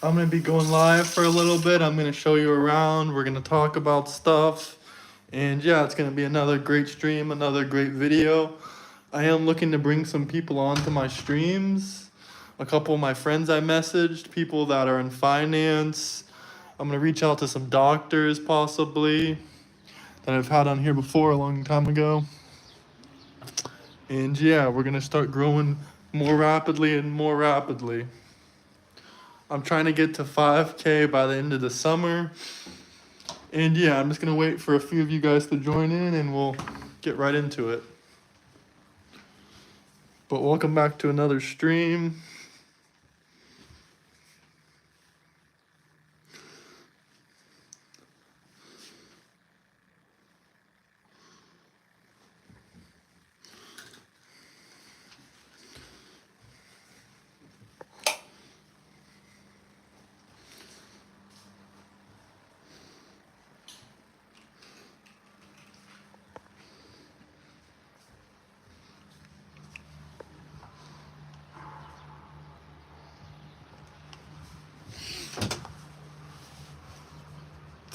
I'm going to be going live for a little bit. I'm going to show you around. We're going to talk about stuff. And yeah, it's going to be another great stream, another great video. I am looking to bring some people onto my streams. A couple of my friends I messaged, people that are in finance. I'm going to reach out to some doctors possibly that I've had on here before a long time ago. And yeah, we're going to start growing more rapidly and more rapidly. I'm trying to get to 5K by the end of the summer. And yeah, I'm just going to wait for a few of you guys to join in and we'll get right into it. But welcome back to another stream.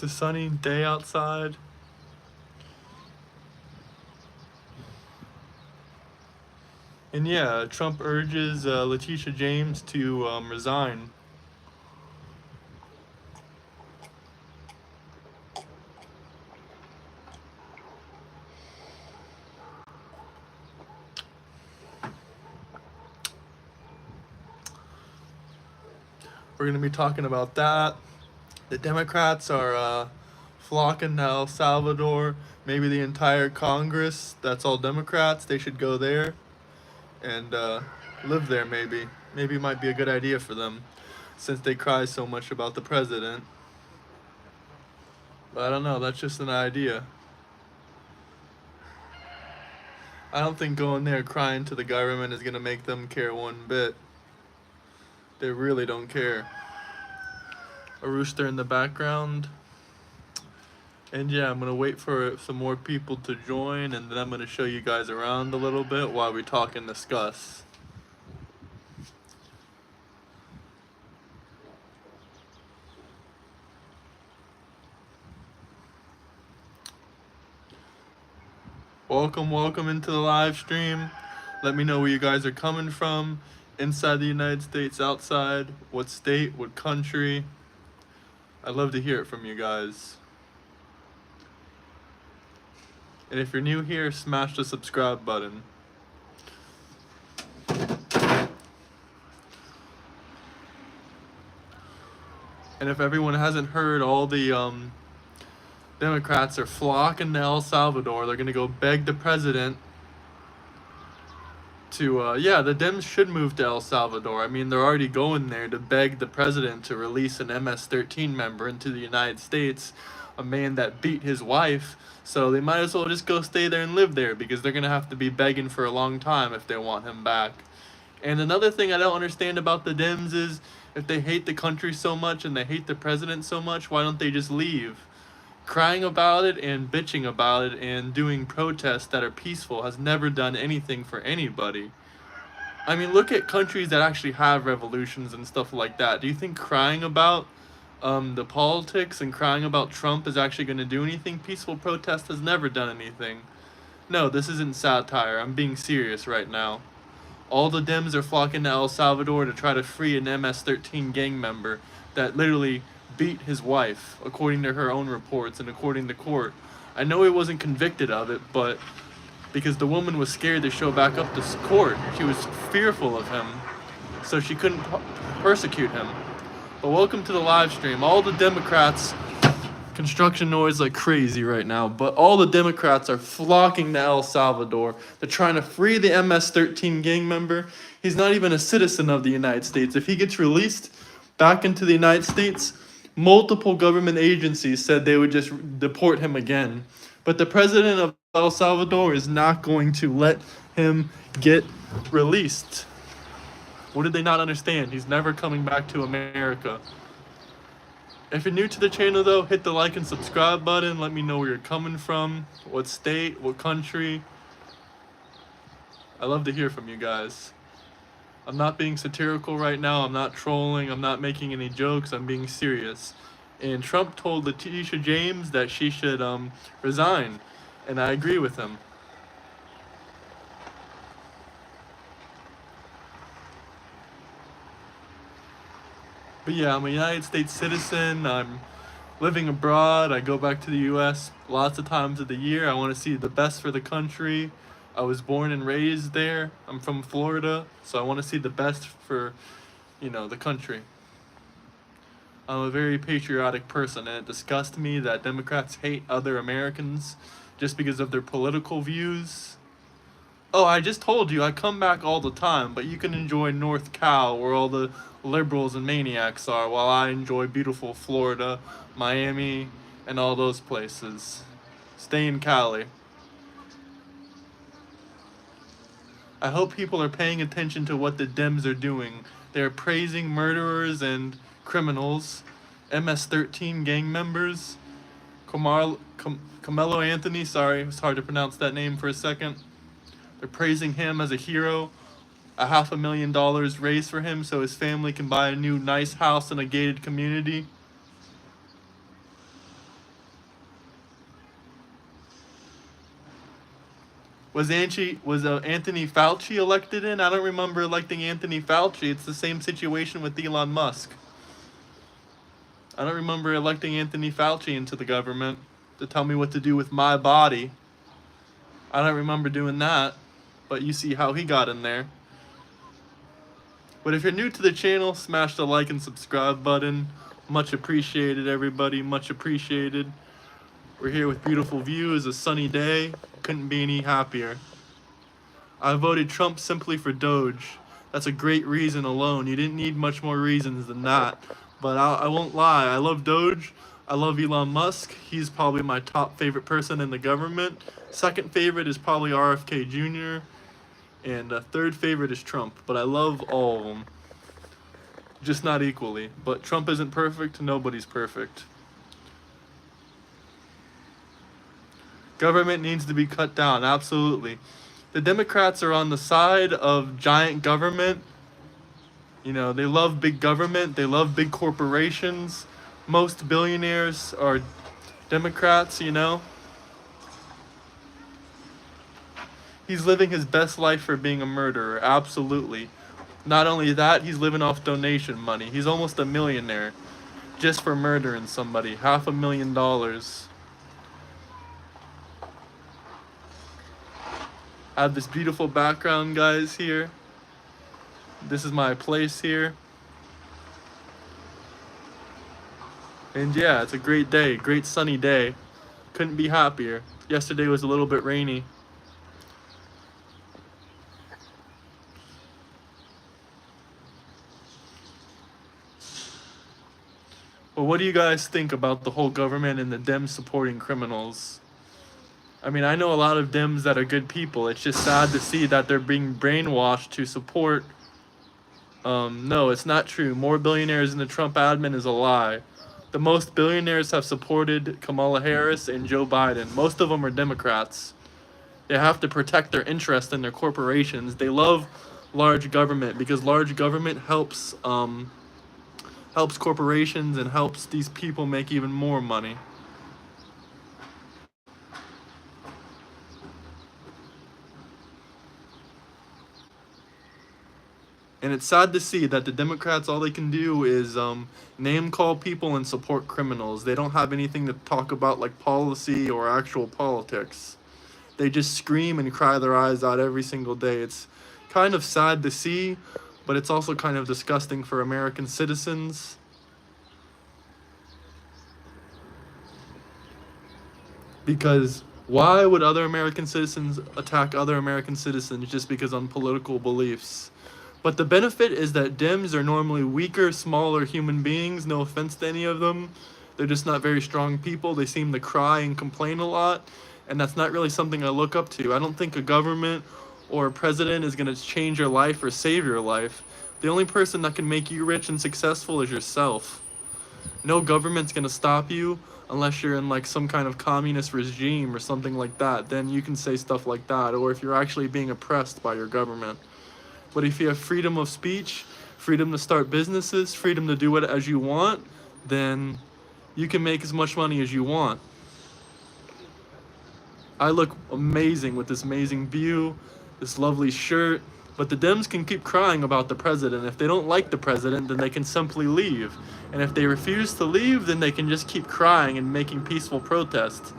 It's a sunny day outside. And yeah, Trump urges Leticia James to resign. We're going to be talking about that. The Democrats are flocking to El Salvador. Maybe the entire Congress, that's all Democrats. They should go there and live there maybe. Maybe it might be a good idea for them since they cry so much about the president. But I don't know, that's just an idea. I don't think going there crying to the government is going to make them care one bit. They really don't care. A rooster in the background. And yeah, I'm going to wait for some more people to join, and then I'm going to show you guys around a little bit while we talk and discuss. Welcome into the live stream. Let me know where you guys are coming from. Inside the United States, outside, what state, what country. I'd love to hear it from you guys. And if you're new here, smash the subscribe button. And if everyone hasn't heard, all the Democrats are flocking to El Salvador. They're going to go beg the president to, yeah, the Dems should move to El Salvador. I mean, they're already going there to beg the president to release an MS-13 member into the United States, a man that beat his wife. So they might as well just go stay there and live there because they're going to have to be begging for a long time if they want him back. And another thing I don't understand about the Dems is if they hate the country so much and they hate the president so much, why don't they just leave? Crying about it and bitching about it and doing protests that are peaceful has never done anything for anybody. I mean, look at countries that actually have revolutions and stuff like that. Do you think crying about the politics and crying about Trump is actually going to do anything? Peaceful protest has never done anything. No, this isn't satire. I'm being serious right now. All the Dems are flocking to El Salvador to try to free an MS-13 gang member that literally beat his wife, according to her own reports and according to court. I know he wasn't convicted of it, but because the woman was scared to show back up to court, she was fearful of him, so she couldn't persecute him. But welcome to the live stream. All the Democrats, construction noise like crazy right now, but all the Democrats are flocking to El Salvador. They're trying to free the MS-13 gang member. He's not even a citizen of the United States. If he gets released back into the United States, multiple government agencies said they would just deport him again. But the president of El Salvador is not going to let him get released. What did they not understand? He's never coming back to America. If you're new to the channel though, hit the like and subscribe button. Let me know where you're coming from, what state, what country. I love to hear from you guys. I'm not being satirical right now. I'm not trolling. I'm not making any jokes. I'm being serious. And Trump told Leticia James that she should resign, and I agree with him. But yeah, I'm a United States citizen. I'm living abroad. I go back to the US lots of times of the year. I want to see the best for the country. I was born and raised there. I'm from Florida, so I want to see the best for, the country. I'm a very patriotic person, and it disgusts me that Democrats hate other Americans just because of their political views. Oh, I just told you I come back all the time, but you can enjoy North Cal where all the liberals and maniacs are, while I enjoy beautiful Florida, Miami, and all those places. Stay in Cali. I hope people are paying attention to what the Dems are doing. They are praising murderers and criminals, MS-13 gang members, Carmelo Anthony, sorry, it was hard to pronounce that name for a second. They're praising him as a hero. $500,000 raised for him so his family can buy a new nice house in a gated community. Was Anthony Fauci elected in? I don't remember electing Anthony Fauci. It's the same situation with Elon Musk. I don't remember electing Anthony Fauci into the government to tell me what to do with my body. I don't remember doing that, but you see how he got in there. But if you're new to the channel, smash the like and subscribe button. Much appreciated, everybody. Much appreciated. We're here with beautiful views, a sunny day. Couldn't be any happier. I voted Trump simply for Doge. That's a great reason alone. You didn't need much more reasons than that. But I won't lie. I love Doge. I love Elon Musk. He's probably my top favorite person in the government. Second favorite is probably RFK Jr. And third favorite is Trump. But I love all of them. Just not equally. But Trump isn't perfect. Nobody's perfect. Government needs to be cut down. Absolutely. The Democrats are on the side of giant government. They love big government. They love big corporations. Most billionaires are Democrats, He's living his best life for being a murderer. Absolutely. Not only that, he's living off donation money. He's almost a millionaire just for murdering somebody. $500,000. I have this beautiful background, guys, here. This is my place here. And yeah, it's a great day, great sunny day. Couldn't be happier. Yesterday was a little bit rainy. Well, what do you guys think about the whole government and the Dems supporting criminals? I mean, I know a lot of Dems that are good people. It's just sad to see that they're being brainwashed to support. No, it's not true. More billionaires in the Trump admin is a lie. The most billionaires have supported Kamala Harris and Joe Biden. Most of them are Democrats. They have to protect their interest in their corporations. They love large government because large government helps corporations and helps these people make even more money. And it's sad to see that the Democrats, all they can do is name call people and support criminals. They don't have anything to talk about like policy or actual politics. They just scream and cry their eyes out every single day. It's kind of sad to see, but it's also kind of disgusting for American citizens. Because why would other American citizens attack other American citizens just because on political beliefs? But the benefit is that Dems are normally weaker, smaller human beings. No offense to any of them. They're just not very strong people. They seem to cry and complain a lot. And that's not really something I look up to. I don't think a government or a president is going to change your life or save your life. The only person that can make you rich and successful is yourself. No government's going to stop you unless you're in like some kind of communist regime or something like that. Then you can say stuff like that. Or if you're actually being oppressed by your government. But if you have freedom of speech, freedom to start businesses, freedom to do it as you want, then you can make as much money as you want. I look amazing with this amazing view, this lovely shirt, but the Dems can keep crying about the president. If they don't like the president, then they can simply leave. And if they refuse to leave, then they can just keep crying and making peaceful protests.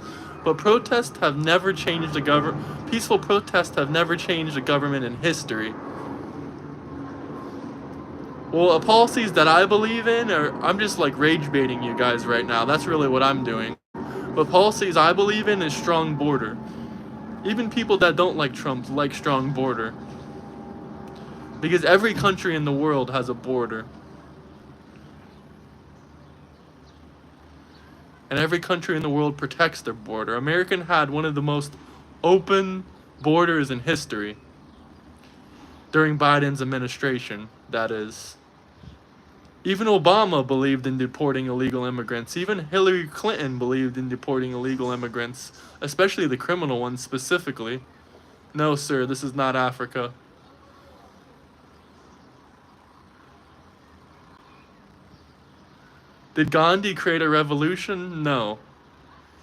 But protests have never changed the government. Peaceful protests have never changed the government in history. Well, policies that I believe in I'm just like rage baiting you guys right now. That's really what I'm doing. But policies I believe in is strong border. Even people that don't like Trump like strong border. Because every country in the world has a border. And every country in the world protects their border. America had one of the most open borders in history. During Biden's administration, that is. Even Obama believed in deporting illegal immigrants. Even Hillary Clinton believed in deporting illegal immigrants, especially the criminal ones specifically. No, sir, this is not Africa. Did Gandhi create a revolution? No.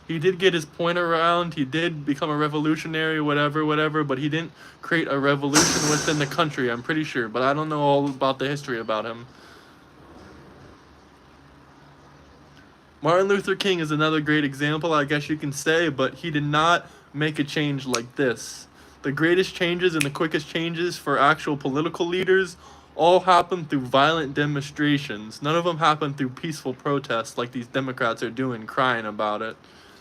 He did get his point around, he did become a revolutionary, whatever, but he didn't create a revolution within the country, I'm pretty sure. But I don't know all about the history about him. Martin Luther King is another great example, I guess you can say, but he did not make a change like this. The greatest changes and the quickest changes for actual political leaders all happened through violent demonstrations. None of them happened through peaceful protests like these Democrats are doing, crying about it.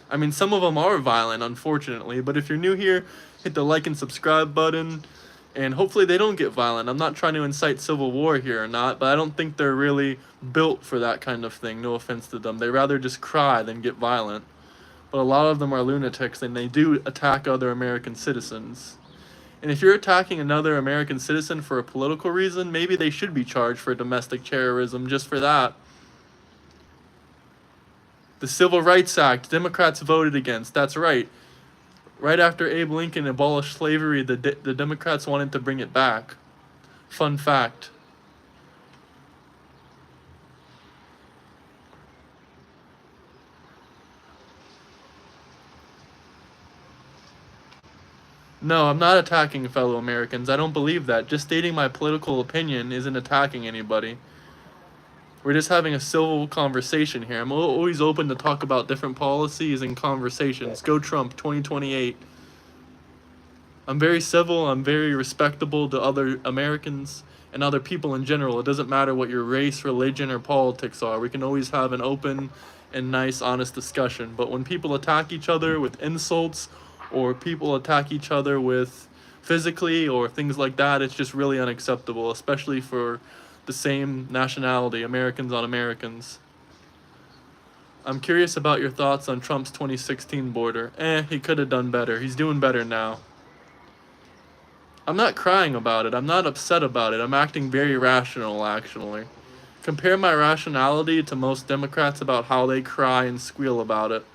I mean, some of them are violent, unfortunately, but if you're new here, hit the like and subscribe button, and hopefully they don't get violent. I'm not trying to incite civil war here or not, but I don't think they're really built for that kind of thing, no offense to them. They rather just cry than get violent. But a lot of them are lunatics, and they do attack other American citizens. And if you're attacking another American citizen for a political reason, maybe they should be charged for domestic terrorism just for that. The Civil Rights Act, Democrats voted against. That's right. Right after Abe Lincoln abolished slavery, the Democrats wanted to bring it back. Fun fact. No, I'm not attacking fellow Americans. I don't believe that. Just stating my political opinion isn't attacking anybody. We're just having a civil conversation here. I'm always open to talk about different policies and conversations. Go Trump 2028. I'm very civil. I'm very respectable to other Americans and other people in general. It doesn't matter what your race, religion, or politics are. We can always have an open and nice, honest discussion. But when people attack each other with insults, or people attack each other with physically or things like that, it's just really unacceptable, especially for the same nationality, Americans on Americans. I'm curious about your thoughts on Trump's 2016 border. He could have done better. He's doing better now. I'm not crying about it. I'm not upset about it. I'm acting very rational, actually. Compare my rationality to most Democrats about how they cry and squeal about it.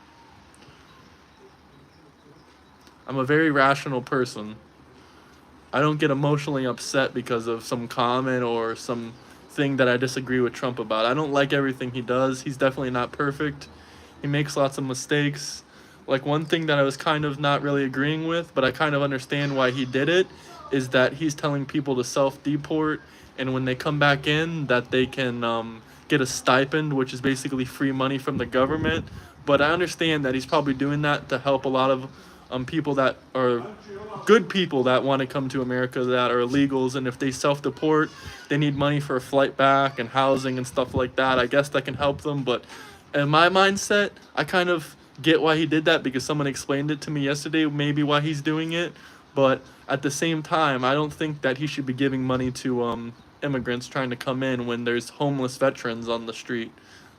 I'm a very rational person. I don't get emotionally upset because of some comment or some thing that I disagree with Trump about. I don't like everything he does. He's definitely not perfect. He makes lots of mistakes. Like, one thing that I was kind of not really agreeing with, but I kind of understand why he did it, is that he's telling people to self-deport, and when they come back in, that they can get a stipend, which is basically free money from the government. But I understand that he's probably doing that to help a lot of people that are good people that want to come to America that are illegals, and if they self-deport, they need money for a flight back and housing and stuff like that. I guess that can help them, but in my mindset, I kind of get why he did that because someone explained it to me yesterday, maybe why he's doing it. But at the same time, I don't think that he should be giving money to immigrants trying to come in when there's homeless veterans on the street.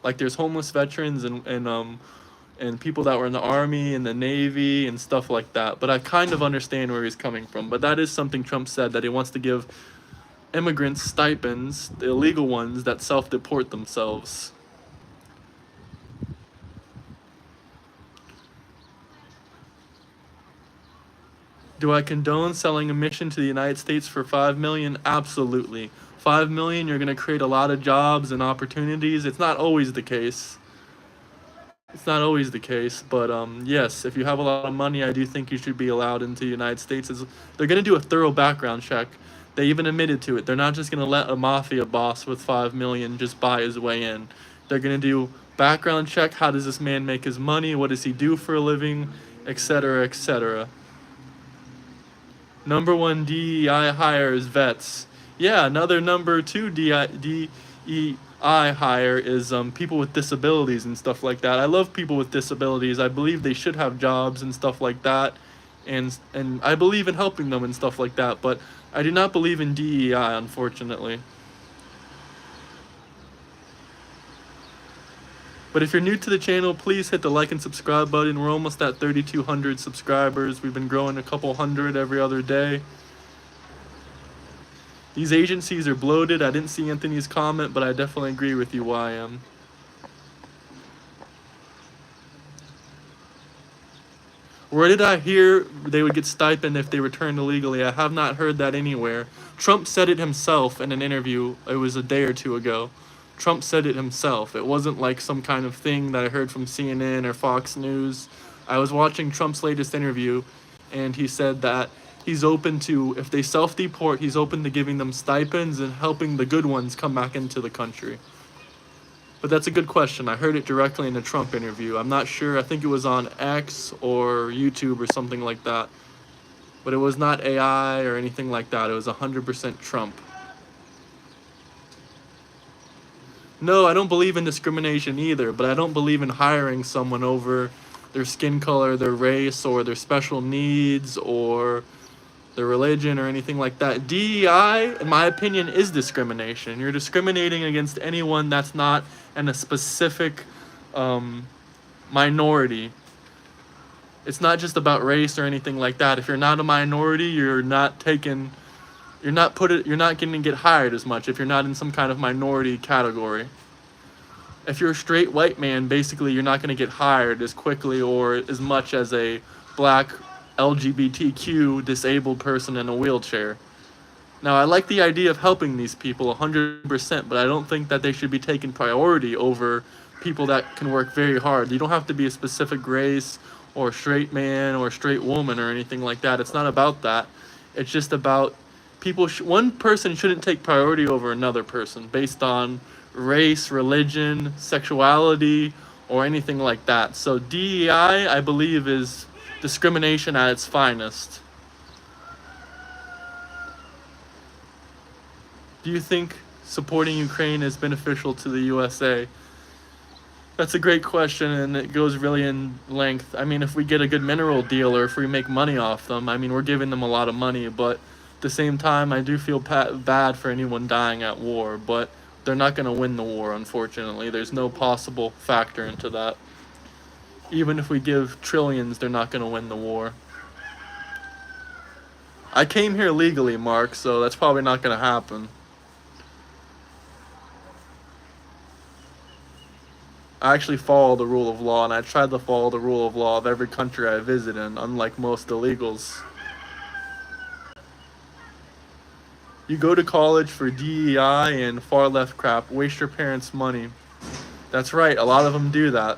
Like, there's homeless veterans and people that were in the Army and the Navy and stuff like that. But I kind of understand where he's coming from. But that is something Trump said, that he wants to give immigrants stipends, the illegal ones that self-deport themselves. Do I condone selling a mission to the United States for $5 million? Absolutely. $5 million, you're going to create a lot of jobs and opportunities. It's not always the case. It's not always the case, but yes, if you have a lot of money, I do think you should be allowed into the United States. They're going to do a thorough background check. They even admitted to it. They're not just going to let a mafia boss with $5 million just buy his way in. They're going to do background check. How does this man make his money? What does he do for a living? Etc., etc. Number one DEI hire is vets. Yeah, another number two DEI hire is people with disabilities and stuff like that. I love people with disabilities. I believe they should have jobs and stuff like that, and I believe in helping them and stuff like that, but I do not believe in DEI, unfortunately. But if you're new to the channel, please hit the like and subscribe button. We're almost at 3,200 subscribers. We've been growing a couple hundred every other day. These agencies are bloated. I didn't see Anthony's comment, but I definitely agree with you, YM. Where did I hear they would get stipend if they returned illegally? I have not heard that anywhere. Trump said it himself in an interview. It was a day or two ago. Trump said it himself. It wasn't like some kind of thing that I heard from CNN or Fox News. I was watching Trump's latest interview, and he said that he's open to, if they self-deport, he's open to giving them stipends and helping the good ones come back into the country. But that's a good question. I heard it directly in a Trump interview. I'm not sure. I think it was on X or YouTube or something like that. But it was not AI or anything like that. It was 100% Trump. No, I don't believe in discrimination either, but I don't believe in hiring someone over their skin color, their race, or their special needs, or their religion, or anything like that. DEI, in my opinion, is discrimination. You're discriminating against anyone that's not in a specific minority. It's not just about race or anything like that. If you're not a minority, you're not going to get hired as much if you're not in some kind of minority category. If you're a straight white man, basically you're not going to get hired as quickly or as much as a black LGBTQ disabled person in a wheelchair. Now, I like the idea of helping these people 100%, but I don't think that they should be taken priority over people that can work very hard. You don't have to be a specific race or a straight man or a straight woman or anything like that. It's not about that. It's just about one person shouldn't take priority over another person based on race, religion, sexuality, or anything like that. So DEI, I believe, is discrimination at its finest. Do you think supporting Ukraine is beneficial to the USA? That's a great question, and it goes really in length. I mean, if we get a good mineral deal or if we make money off them, I mean, we're giving them a lot of money, but at the same time, I do feel bad for anyone dying at war, but they're not going to win the war, unfortunately. There's no possible factor into that. Even if we give trillions, they're not going to win the war. I came here legally, Mark, so that's probably not going to happen. I actually follow the rule of law, and I try to follow the rule of law of every country I visit in, unlike most illegals. You go to college for DEI and far left crap, waste your parents' money. That's right, a lot of them do that.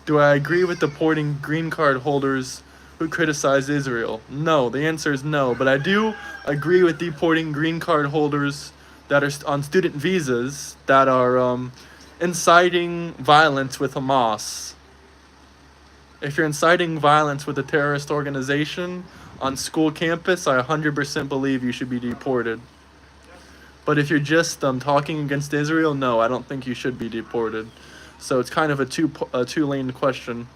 Do I agree with deporting green card holders who criticize Israel? No, the answer is no, but I do agree with deporting green card holders that are on student visas that are inciting violence with Hamas. If you're inciting violence with a terrorist organization on school campus, I 100% believe you should be deported. But if you're just talking against Israel, no, I don't think you should be deported. So it's kind of a two-lane question.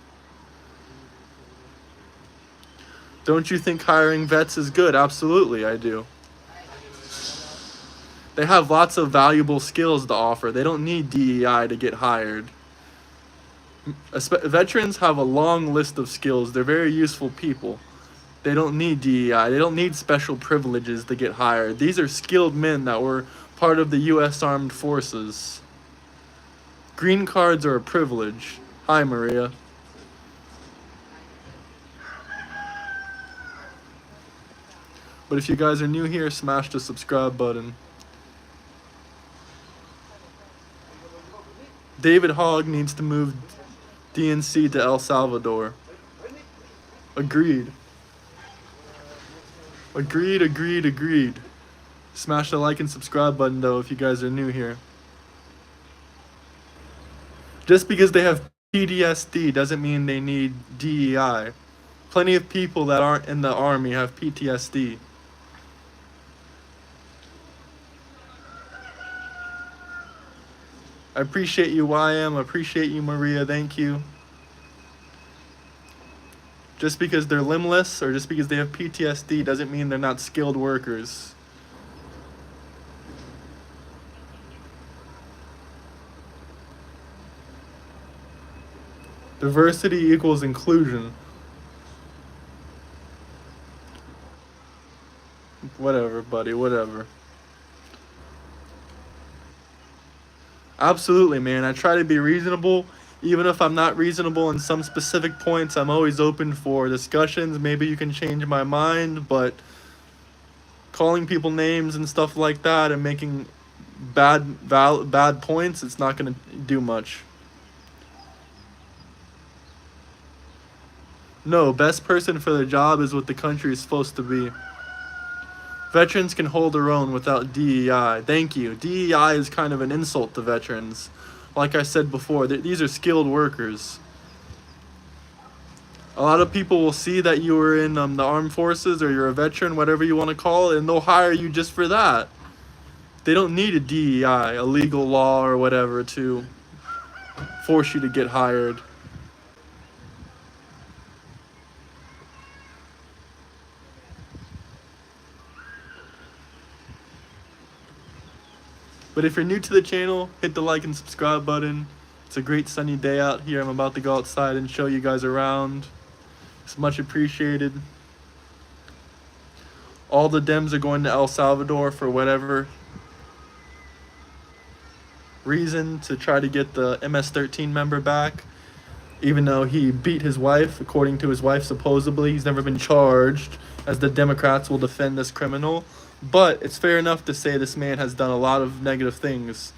Don't you think hiring vets is good? Absolutely, I do. They have lots of valuable skills to offer. They don't need DEI to get hired. Veterans have a long list of skills. They're very useful people. They don't need DEI. They don't need special privileges to get hired. These are skilled men that were part of the U.S. Armed Forces. Green cards are a privilege. Hi, Maria. But if you guys are new here, smash the subscribe button. David Hogg needs to move DNC to El Salvador. Agreed. Agreed. Smash the like and subscribe button, though, if you guys are new here. Just because they have PTSD doesn't mean they need DEI. Plenty of people that aren't in the army have PTSD. I appreciate you, YM. I appreciate you, Maria. Thank you. Just because they're limbless or just because they have PTSD doesn't mean they're not skilled workers. Diversity equals inclusion. Whatever, buddy, whatever. Absolutely, man. I try to be reasonable. Even if I'm not reasonable in some specific points, I'm always open for discussions. Maybe you can change my mind, but calling people names and stuff like that and making bad points, it's not going to do much. No, best person for the job is what the country is supposed to be. Veterans can hold their own without DEI. Thank you. DEI is kind of an insult to veterans. Like I said before, these are skilled workers. A lot of people will see that you were in the armed forces or you're a veteran, whatever you want to call it, and they'll hire you just for that. They don't need a DEI, a legal law or whatever, to force you to get hired. But if you're new to the channel, hit the like and subscribe button. It's a great sunny day out here. I'm about to go outside and show you guys around. It's much appreciated. All the Dems are going to El Salvador for whatever reason to try to get the MS-13 member back. Even though he beat his wife, according to his wife, supposedly. He's never been charged, as the Democrats will defend this criminal. But it's fair enough to say this man has done a lot of negative things.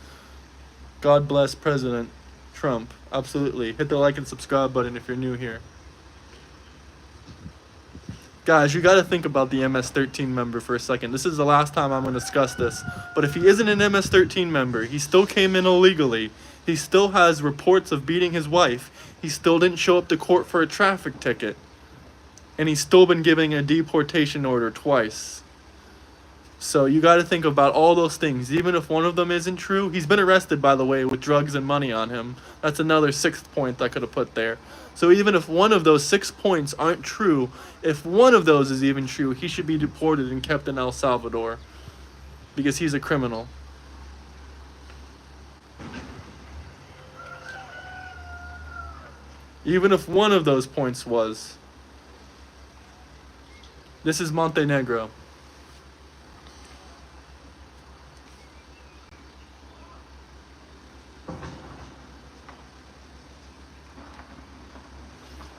God bless President Trump. Absolutely. Hit the like and subscribe button if you're new here. Guys, you got to think about the MS-13 member for a second. This is the last time I'm going to discuss this. But if he isn't an MS-13 member, he still came in illegally. He still has reports of beating his wife. He still didn't show up to court for a traffic ticket. And he's still been giving a deportation order twice. So you got to think about all those things. Even if one of them isn't true, he's been arrested, by the way, with drugs and money on him. That's another 6th point I could have put there. So even if one of those 6 points aren't true, if one of those is even true, he should be deported and kept in El Salvador because he's a criminal. Even if one of those points was. This is Montenegro.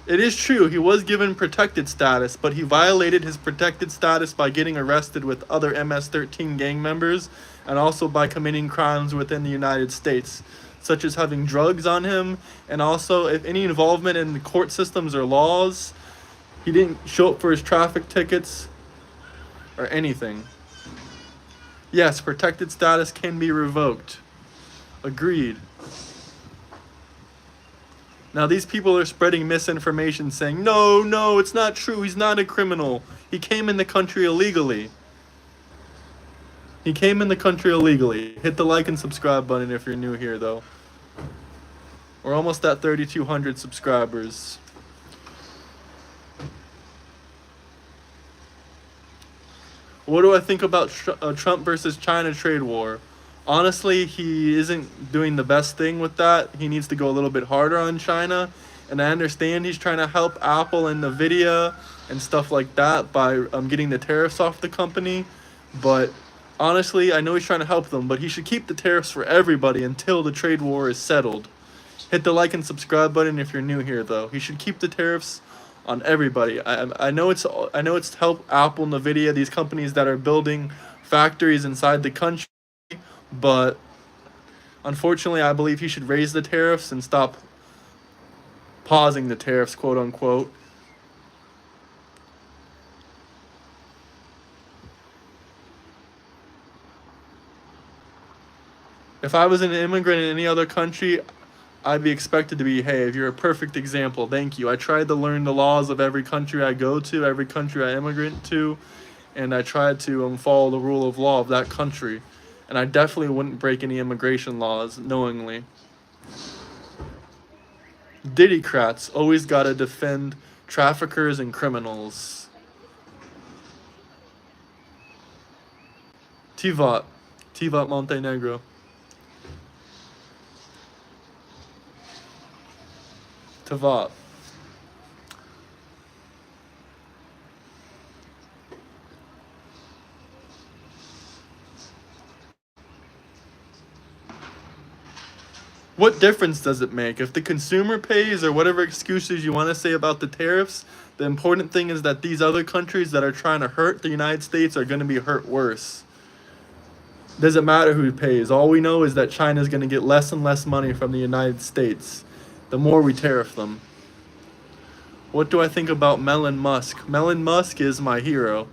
It is true, he was given protected status, but he violated his protected status by getting arrested with other MS-13 gang members and also by committing crimes within the United States, such as having drugs on him and also if any involvement in the court systems or laws. He didn't show up for his traffic tickets or anything. Yes, protected status can be revoked. Agreed. Now these people are spreading misinformation saying, no, it's not true. He's not a criminal. He came in the country illegally. He came in the country illegally. Hit the like and subscribe button if you're new here, though. We're almost at 3,200 subscribers. What do I think about Trump versus China trade war? Honestly, he isn't doing the best thing with that. He needs to go a little bit harder on China. And I understand he's trying to help Apple and NVIDIA and stuff like that by getting the tariffs off the company. But honestly, I know he's trying to help them, but he should keep the tariffs for everybody until the trade war is settled. Hit the like and subscribe button if you're new here, though. He should keep the tariffs on everybody. I know it's to help Apple, Nvidia, these companies that are building factories inside the country, but unfortunately, I believe he should raise the tariffs and stop pausing the tariffs, quote unquote. If I was an immigrant in any other country, I'd be expected to be, hey, if you're a perfect example, thank you. I tried to learn the laws of every country I go to, every country I immigrant to, and I tried to follow the rule of law of that country. And I definitely wouldn't break any immigration laws knowingly. Diddycrats always gotta defend traffickers and criminals. Tivat Montenegro. Tavat. What difference does it make? If the consumer pays, or whatever excuses you want to say about the tariffs, the important thing is that these other countries that are trying to hurt the United States are going to be hurt worse. Doesn't matter who pays. All we know is that China is going to get less and less money from the United States the more we tariff them. What do I think about Elon Musk? Elon Musk is my hero.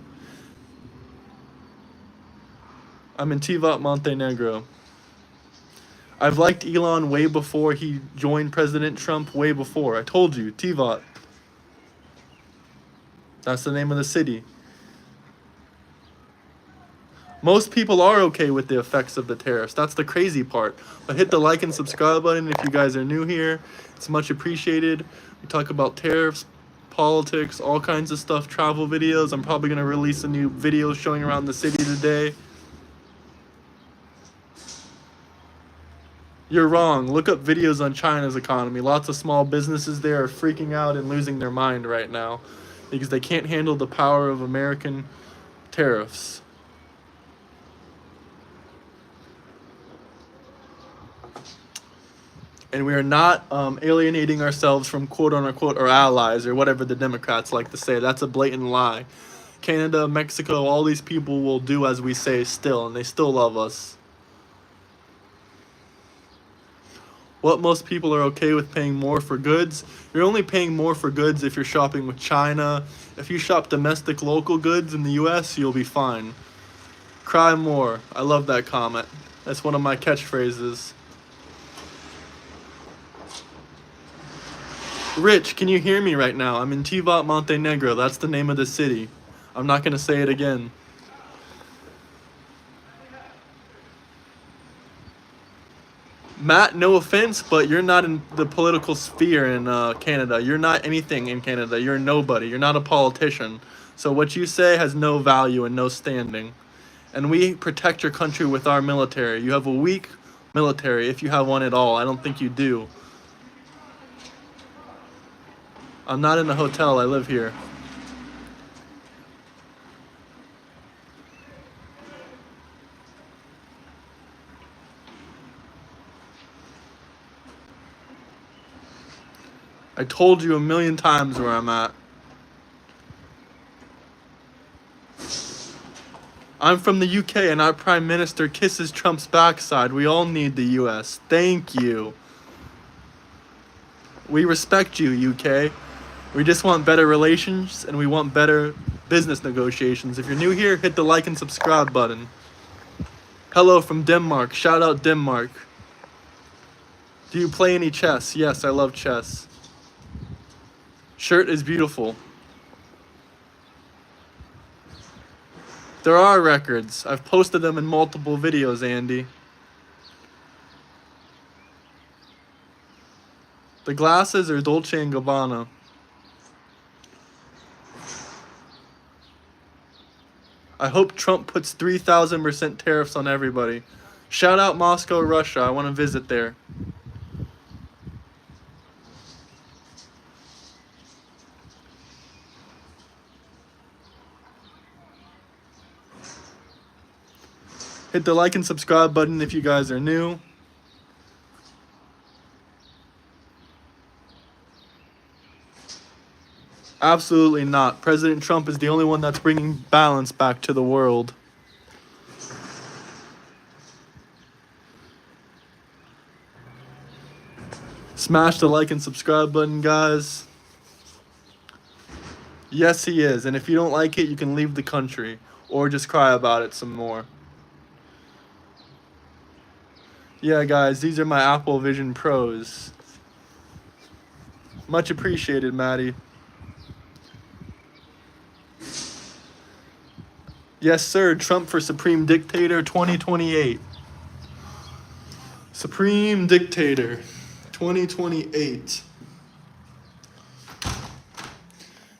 I'm in Tivat, Montenegro. I've liked Elon way before he joined President Trump, way before. I told you, Tivat. That's the name of the city. Most people are okay with the effects of the tariffs. That's the crazy part. But hit the like and subscribe button if you guys are new here. It's much appreciated. We talk about tariffs, politics, all kinds of stuff, travel videos. I'm probably going to release a new video showing around the city today. You're wrong. Look up videos on China's economy. Lots of small businesses there are freaking out and losing their mind right now because they can't handle the power of American tariffs. And we are not alienating ourselves from quote-unquote our allies, or whatever the Democrats like to say. That's a blatant lie. Canada, Mexico, all these people will do as we say still, and they still love us. What most people are okay with paying more for goods. You're only paying more for goods if you're shopping with China. If you shop domestic local goods in the US, you'll be fine. Cry more. I love that comment. That's one of my catchphrases. Rich, can you hear me right now? I'm in Tivat, Montenegro. That's the name of the city. I'm not going to say it again. Matt, no offense, but you're not in the political sphere in Canada. You're not anything in Canada. You're nobody. You're not a politician. So what you say has no value and no standing. And we protect your country with our military. You have a weak military, if you have one at all. I don't think you do. I'm not in a hotel. I live here. I told you a million times where I'm at. I'm from the UK and our Prime Minister kisses Trump's backside. We all need the US. Thank you. We respect you, UK. We just want better relations and we want better business negotiations. If you're new here, hit the like and subscribe button. Hello from Denmark. Shout out Denmark. Do you play any chess? Yes, I love chess. Shirt is beautiful. There are records. I've posted them in multiple videos, Andy. The glasses are Dolce & Gabbana. I hope Trump puts 3,000% tariffs on everybody. Shout out Moscow, Russia. I want to visit there. Hit the like and subscribe button if you guys are new. Absolutely not. President Trump is the only one that's bringing balance back to the world. Smash the like and subscribe button, guys. Yes, he is. And if you don't like it, you can leave the country or just cry about it some more. Yeah, guys, these are my Apple Vision Pros. Much appreciated, Maddie. Yes, sir. Trump for Supreme Dictator 2028. Supreme Dictator 2028.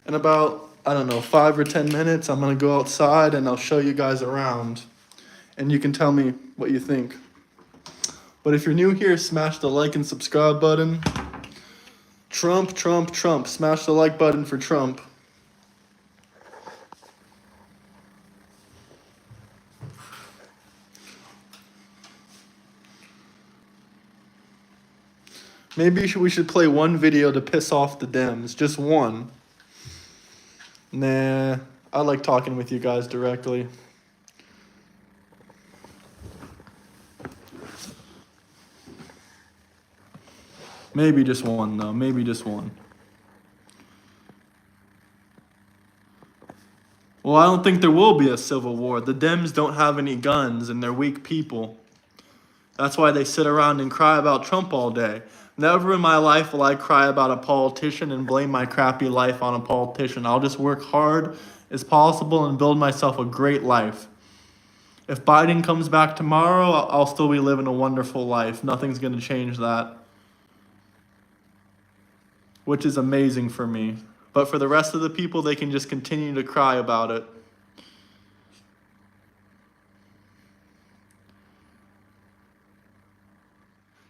In about, I don't know, 5 or 10 minutes, I'm going to go outside and I'll show you guys around. And you can tell me what you think. But if you're new here, smash the like and subscribe button. Trump, Trump, Trump. Smash the like button for Trump. Maybe we should play one video to piss off the Dems. Just one. Nah, I like talking with you guys directly. Maybe just one, though. Maybe just one. Well, I don't think there will be a civil war. The Dems don't have any guns, and they're weak people. That's why they sit around and cry about Trump all day. Never in my life will I cry about a politician and blame my crappy life on a politician. I'll just work hard as possible and build myself a great life. If Biden comes back tomorrow, I'll still be living a wonderful life. Nothing's going to change that. Which is amazing for me. But for the rest of the people, they can just continue to cry about it.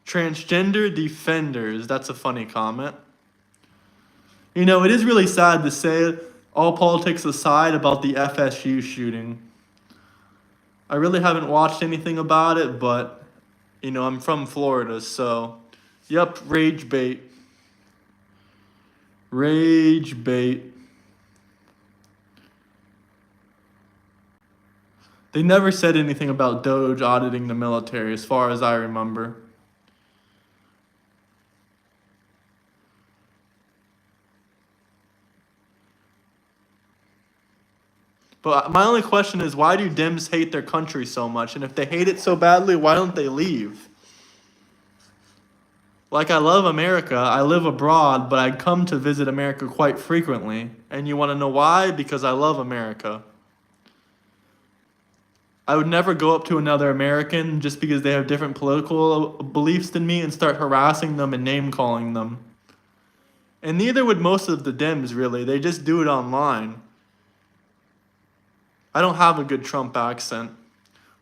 Transgender defenders. That's a funny comment. You know, it is really sad to say, all politics aside, about the FSU shooting. I really haven't watched anything about it, but, you know, I'm from Florida, so, yep, rage bait. Rage bait. They never said anything about Doge auditing the military, as far as I remember. But my only question is, why do Dems hate their country so much? And if they hate it so badly, why don't they leave? Like, I love America. I live abroad, but I come to visit America quite frequently. And you want to know why? Because I love America. I would never go up to another American just because they have different political beliefs than me and start harassing them and name-calling them. And neither would most of the Dems, really. They just do it online. I don't have a good Trump accent,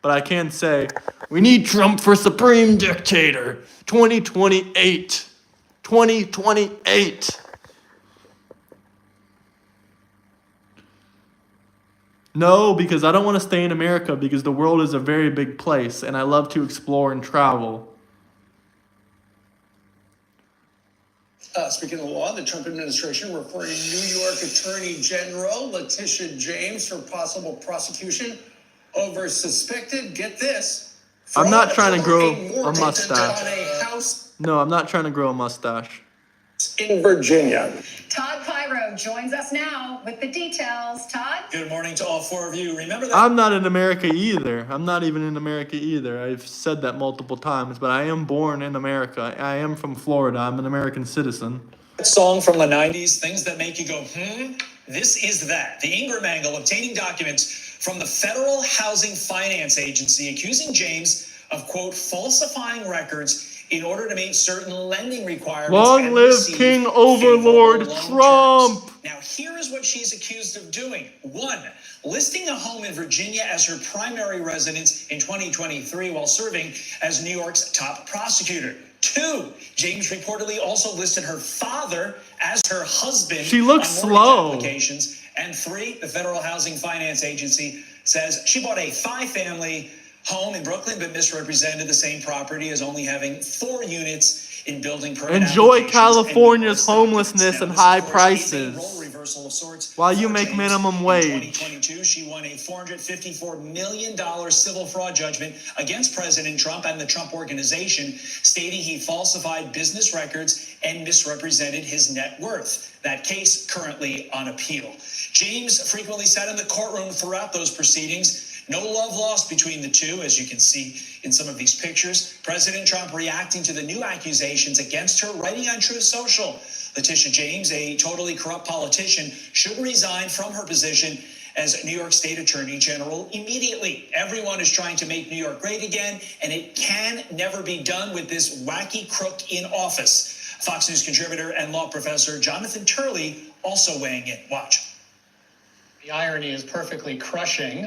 but I can say, we need Trump for Supreme Dictator 2028. 2028. No, because I don't want to stay in America because the world is a very big place and I love to explore and travel. Speaking of the law, the Trump administration referring New York Attorney General Leticia James for possible prosecution over suspected, get this, I'm not trying to grow a mustache. No, I'm not trying to grow a mustache. In Virginia. Todd Pyro joins us now with the details. Todd? Good morning to all four of you. Remember that? I'm not in America either. I'm not even in America either. I've said that multiple times, but I am born in America. I am from Florida. I'm an American citizen. Song from the 90s, things that make you go, This is that. The Ingram angle obtaining documents from the Federal Housing Finance Agency accusing James of, quote, falsifying records in order to meet certain lending requirements. Long live King Overlord Trump! Now, here is what she's accused of doing. 1, listing a home in Virginia as her primary residence in 2023 while serving as New York's top prosecutor. 2, James reportedly also listed her father as her husband. She looks on mortgage slow. Applications. And 3, the Federal Housing Finance Agency says she bought a 5-family home in Brooklyn, but misrepresented the same property as only having 4 units in building permit. Enjoy California's homelessness and high prices. reversal of sorts. While you for make James. minimum In wage. 2022, she won a $454 million civil fraud judgment against President Trump and the Trump Organization, stating he falsified business records and misrepresented his net worth. That case currently on appeal. James frequently sat in the courtroom throughout those proceedings. No love lost between the two, as you can see in some of these pictures. President Trump reacting to the new accusations against her, writing on Truth Social. Leticia James, a totally corrupt politician, should resign from her position as New York State Attorney General immediately. Everyone is trying to make New York great again, and it can never be done with this wacky crook in office. Fox News contributor and law professor Jonathan Turley also weighing in. Watch. The irony is perfectly crushing.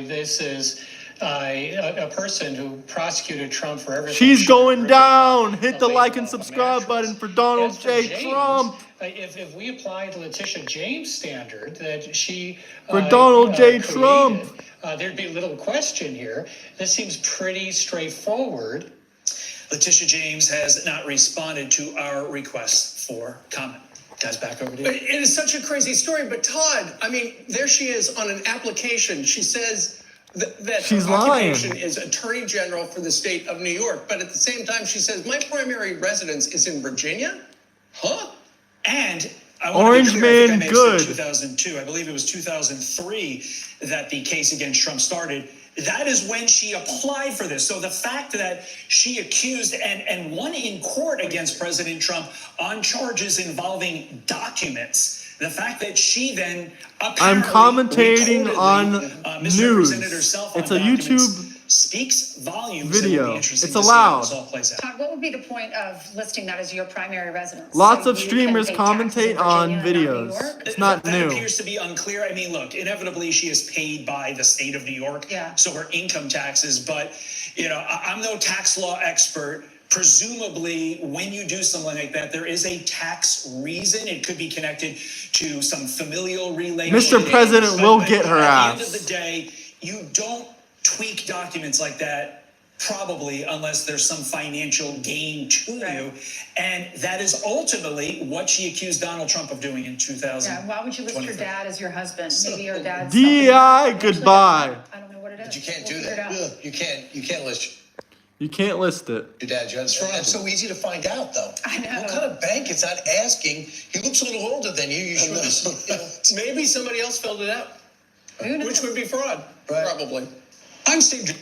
This is a person who prosecuted Trump for everything. She's going down. Hit the like and subscribe button for Donald J. Trump. If we applied Leticia James' standard that she For Donald J. created, Trump. There'd be little question here. This seems pretty straightforward. Leticia James has not responded to our requests for comment. Guys, back over to you. It is such a crazy story, but Todd, I mean, there she is on an application. She says that She's her lying. occupation is Attorney General for the state of New York, but at the same time, she says, my primary residence is in Virginia? Huh? And I Orange want to be clear, I think I man may have good. said 2002. I believe it was 2003 that the case against Trump started. That is when she applied for this. So the fact that she accused and won in court against President Trump on charges involving documents, the fact that she then I'm commentating reportedly, on misrepresented news. herself on It's a documents YouTube speaks volumes. video. It will be interesting It's to see how allowed. this all plays out. Todd, what would be the point of listing that as your primary residence? Lots So of you can streamers pay taxes in commentate on Virginia and not New videos. York? It's not that new. appears to be unclear. I mean, look, inevitably she is paid by the state of New York, Yeah. so her income taxes. But I'm no tax law expert. Presumably, when you do something like that, there is a tax reason. It could be connected to some familial relation. Mr. President will get her At the end ass. of the day, you don't tweak documents like that. Probably, unless there's some financial gain to you. And that is ultimately what she accused Donald Trump of doing in 2000. Yeah, why would you list your dad as your husband? Maybe your dad's DI, something- goodbye. I don't know what it is. But you can't We'll do figure it that. out. You can't list You can't list it. your dad. That's so easy to find out, though. I know. What kind of bank is not asking? He looks a little older than you. You should. Maybe somebody else filled it out, Who knows? which would be fraud, Right. probably. I'm Steve.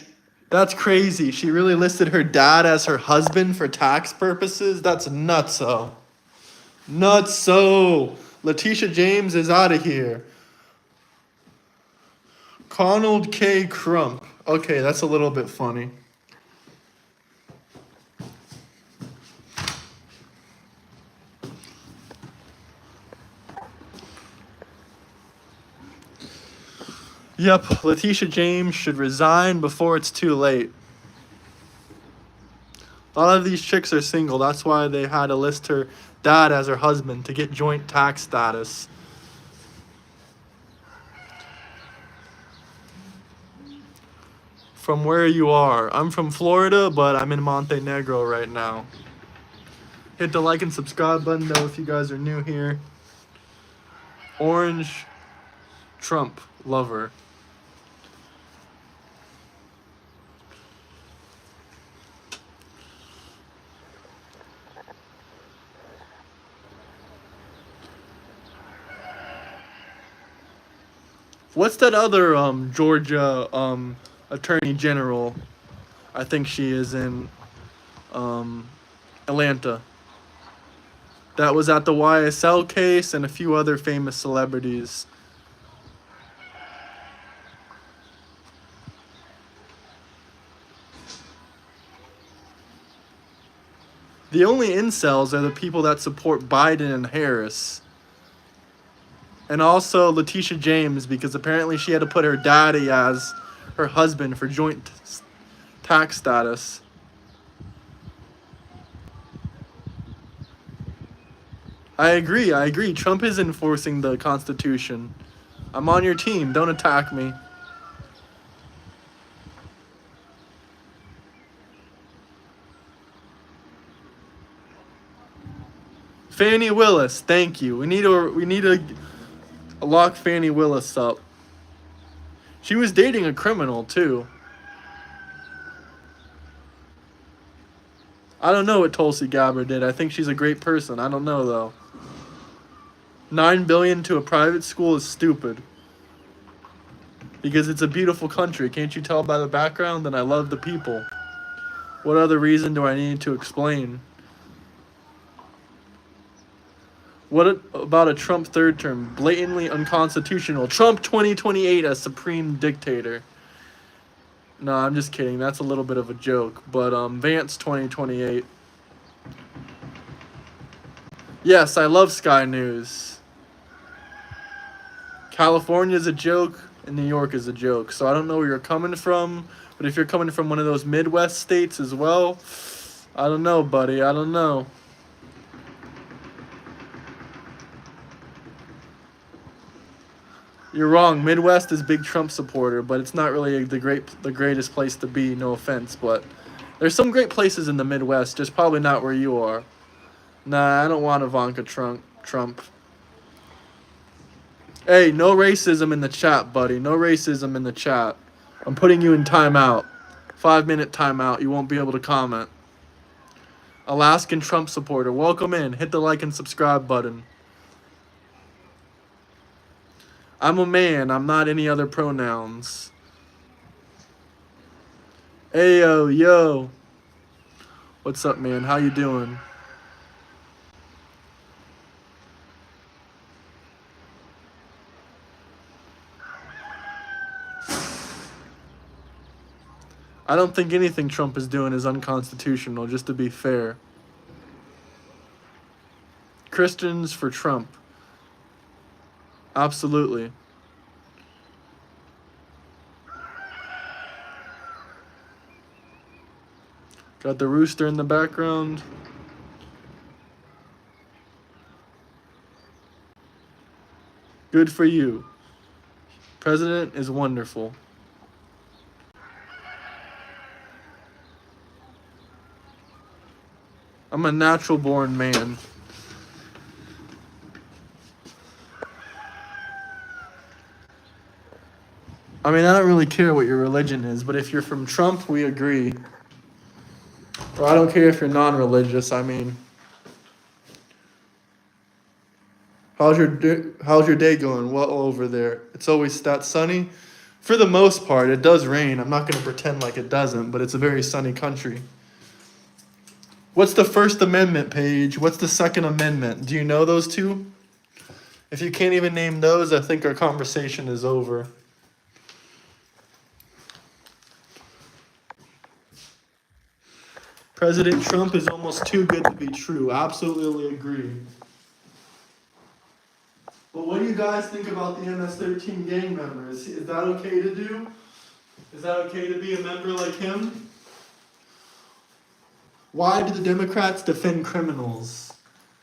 That's crazy. She really listed her dad as her husband for tax purposes? That's nutso. Nutso. Leticia James is out of here. Donald K. Trump. Okay, that's a little bit funny. Yep, Leticia James should resign before it's too late. A lot of these chicks are single. That's why they had to list her dad as her husband to get joint tax status. From where you are. I'm from Florida, but I'm in Montenegro right now. Hit the like and subscribe button though if you guys are new here. Orange Trump lover. What's that other Georgia Attorney General? I think she is in Atlanta. That was at the YSL case and a few other famous celebrities. The only incels are the people that support Biden and Harris. And also Leticia James, because apparently she had to put her daddy as her husband for joint tax status. I agree. Trump is enforcing the Constitution. I'm on your team. Don't attack me. Fannie Willis, thank you. We need a Lock Fannie Willis up. She was dating a criminal, too. I don't know what Tulsi Gabbard did. I think she's a great person. I don't know, though. $9 billion to a private school is stupid. Because it's a beautiful country. Can't you tell by the background? And I love the people. What other reason do I need to explain? What about a Trump third term? Blatantly unconstitutional. Trump 2028 as supreme dictator. No, I'm just kidding. That's a little bit of a joke. But Vance 2028. Yes, I love Sky News. California is a joke, and New York is a joke. So I don't know where you're coming from. But if you're coming from one of those Midwest states as well, I don't know, buddy. I don't know. You're wrong. Midwest is big Trump supporter, but it's not really the greatest place to be. No offense, but there's some great places in the Midwest, just probably not where you are. Nah, I don't want Ivanka Trump. Hey, no racism in the chat, buddy. No racism in the chat. I'm putting you in timeout. 5-minute timeout. You won't be able to comment. Alaskan Trump supporter, welcome in. Hit the like and subscribe button. I'm a man. I'm not any other pronouns. Ayo, yo. What's up, man? How you doing? I don't think anything Trump is doing is unconstitutional, just to be fair. Christians for Trump. Absolutely. Got the rooster in the background. Good for you. President is wonderful. I'm a natural born man. I mean, I don't really care what your religion is, but if you're from Trump, we agree. Or I don't care if you're non-religious, I mean. How's your day going? Well, over there. It's always that sunny. For the most part, it does rain. I'm not going to pretend like it doesn't, but it's a very sunny country. What's the First Amendment, Paige? What's the Second Amendment? Do you know those two? If you can't even name those, I think our conversation is over. President Trump is almost too good to be true. Absolutely agree. But what do you guys think about the MS-13 gang members? Is that okay to do? Is that okay to be a member like him? Why do the Democrats defend criminals?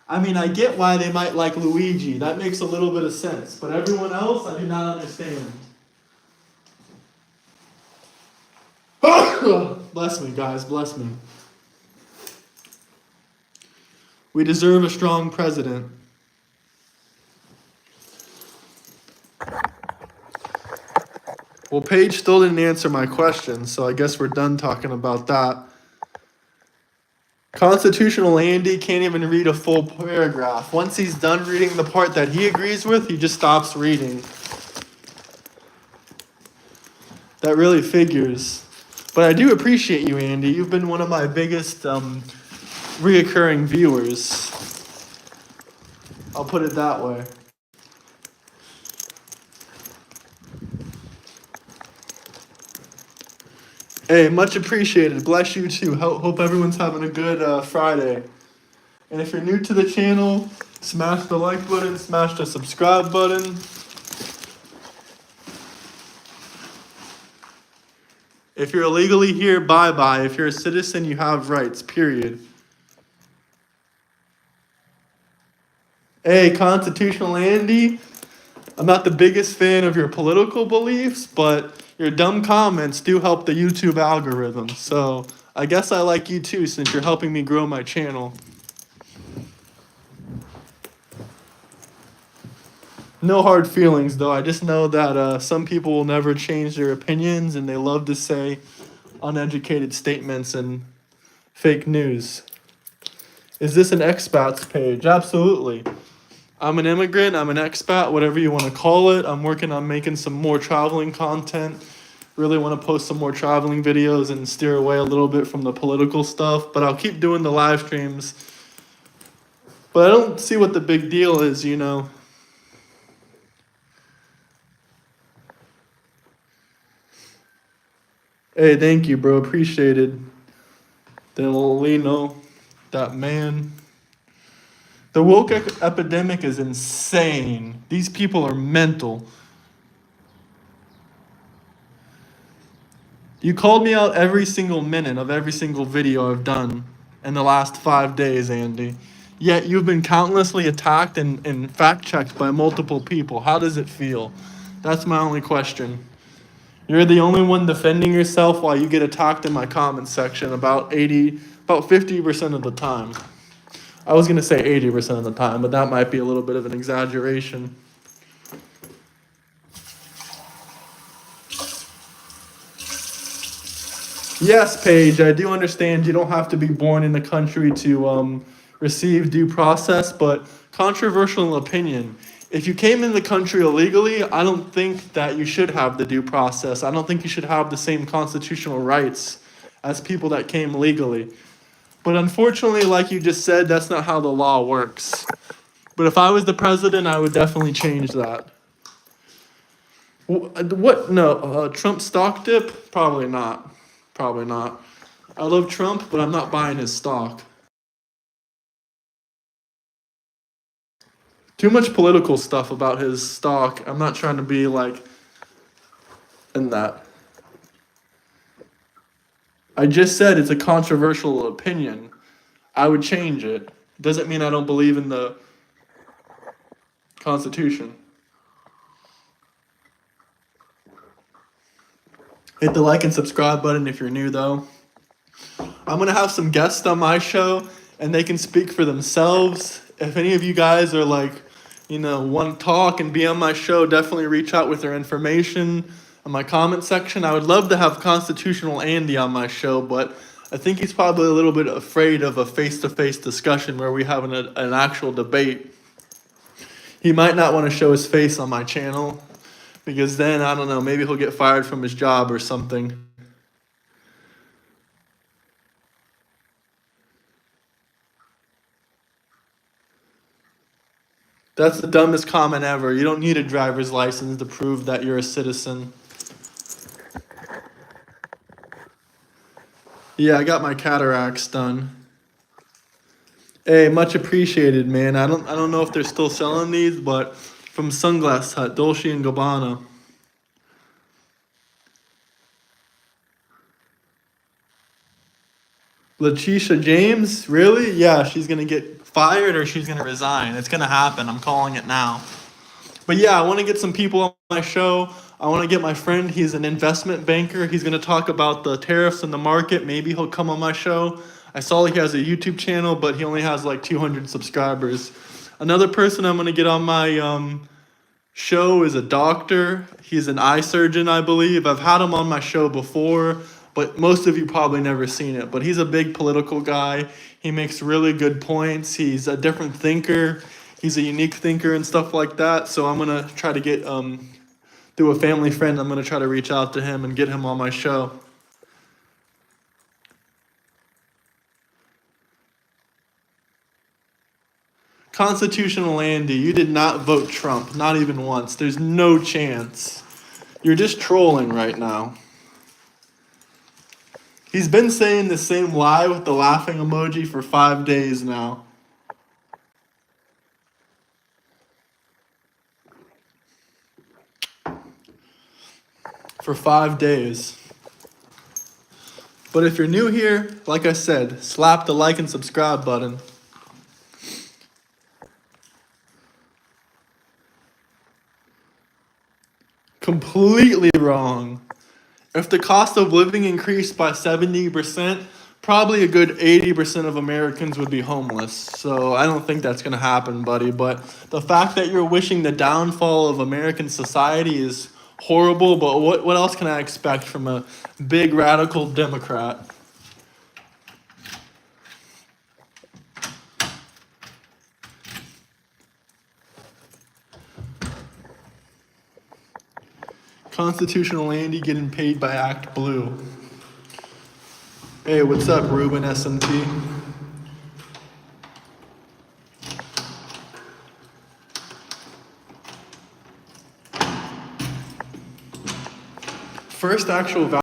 I mean, I get why they might like Luigi. That makes a little bit of sense. But everyone else, I do not understand. Bless me, guys. Bless me. We deserve a strong president. Well, Paige still didn't answer my question, so I guess we're done talking about that. Constitutional Andy can't even read a full paragraph. Once he's done reading the part that he agrees with, he just stops reading. That really figures. But I do appreciate you, Andy. You've been one of my biggest reoccurring viewers. I'll put it that way. Hey, much appreciated. Bless you too. Hope everyone's having a good Friday. And if you're new to the channel, smash the like button, smash the subscribe button. If you're illegally here, bye-bye. If you're a citizen, you have rights, period. Hey, Constitutional Andy, I'm not the biggest fan of your political beliefs, but your dumb comments do help the YouTube algorithm. So I guess I like you too, since you're helping me grow my channel. No hard feelings, though. I just know that some people will never change their opinions, and they love to say uneducated statements and fake news. Is this an expats page? Absolutely. I'm an immigrant, I'm an expat, whatever you want to call it. I'm working on making some more traveling content. Really want to post some more traveling videos and steer away a little bit from the political stuff, but I'll keep doing the live streams. But I don't see what the big deal is, you know. Hey, thank you, bro. Appreciated. Delino, that man. The woke epidemic is insane. These people are mental. You called me out every single minute of every single video I've done in the last 5 days, Andy. Yet you've been countlessly attacked and fact-checked by multiple people. How does it feel? That's my only question. You're the only one defending yourself while you get attacked in my comment section about 50% of the time. I was gonna say 80% of the time, but that might be a little bit of an exaggeration. Yes, Paige, I do understand you don't have to be born in the country to receive due process, but controversial opinion. If you came in the country illegally, I don't think that you should have the due process. I don't think you should have the same constitutional rights as people that came legally. But unfortunately, like you just said, that's not how the law works. But if I was the president, I would definitely change that. What? No, Trump stock dip? Probably not. Probably not. I love Trump, but I'm not buying his stock. Too much political stuff about his stock. I'm not trying to be like in that. I just said it's a controversial opinion. I would change it. Doesn't mean I don't believe in the Constitution. Hit the like and subscribe button if you're new, though. I'm going to have some guests on my show, and they can speak for themselves. If any of you guys are like, you know, want to talk and be on my show, definitely reach out with their information in my comment section. I would love to have Constitutional Andy on my show, but I think he's probably a little bit afraid of a face-to-face discussion where we have an actual debate. He might not want to show his face on my channel because then, I don't know, maybe he'll get fired from his job or something. That's the dumbest comment ever. You don't need a driver's license to prove that you're a citizen. Yeah, I got my cataracts done. Hey, much appreciated, man. I don't know if they're still selling these, but from Sunglass Hut, Dolce & Gabbana. Leticia James? Really? Yeah, she's going to get fired or she's going to resign. It's going to happen. I'm calling it now. But yeah, I want to get some people on my show. I want to get my friend. He's an investment banker. He's going to talk about the tariffs in the market. Maybe he'll come on my show. I saw he has a YouTube channel, but he only has like 200 subscribers. Another person I'm going to get on my show is a doctor. He's an eye surgeon, I believe. I've had him on my show before, but most of you probably never seen it. But he's a big political guy. He makes really good points. He's a different thinker. He's a unique thinker and stuff like that. So I'm going to try to get, through a family friend, I'm going to try to reach out to him and get him on my show. Constitutional Andy, you did not vote Trump, not even once. There's no chance. You're just trolling right now. He's been saying the same lie with the laughing emoji for 5 days now. For 5 days. But if you're new here, like I said, slap the like and subscribe button. Completely wrong. If the cost of living increased by 70%, probably a good 80% of Americans would be homeless. So I don't think that's going to happen, buddy. But the fact that you're wishing the downfall of American society is horrible. But what else can I expect from a big radical Democrat? Constitutional Andy getting paid by Act Blue. Hey, what's up, Ruben SMT? First actual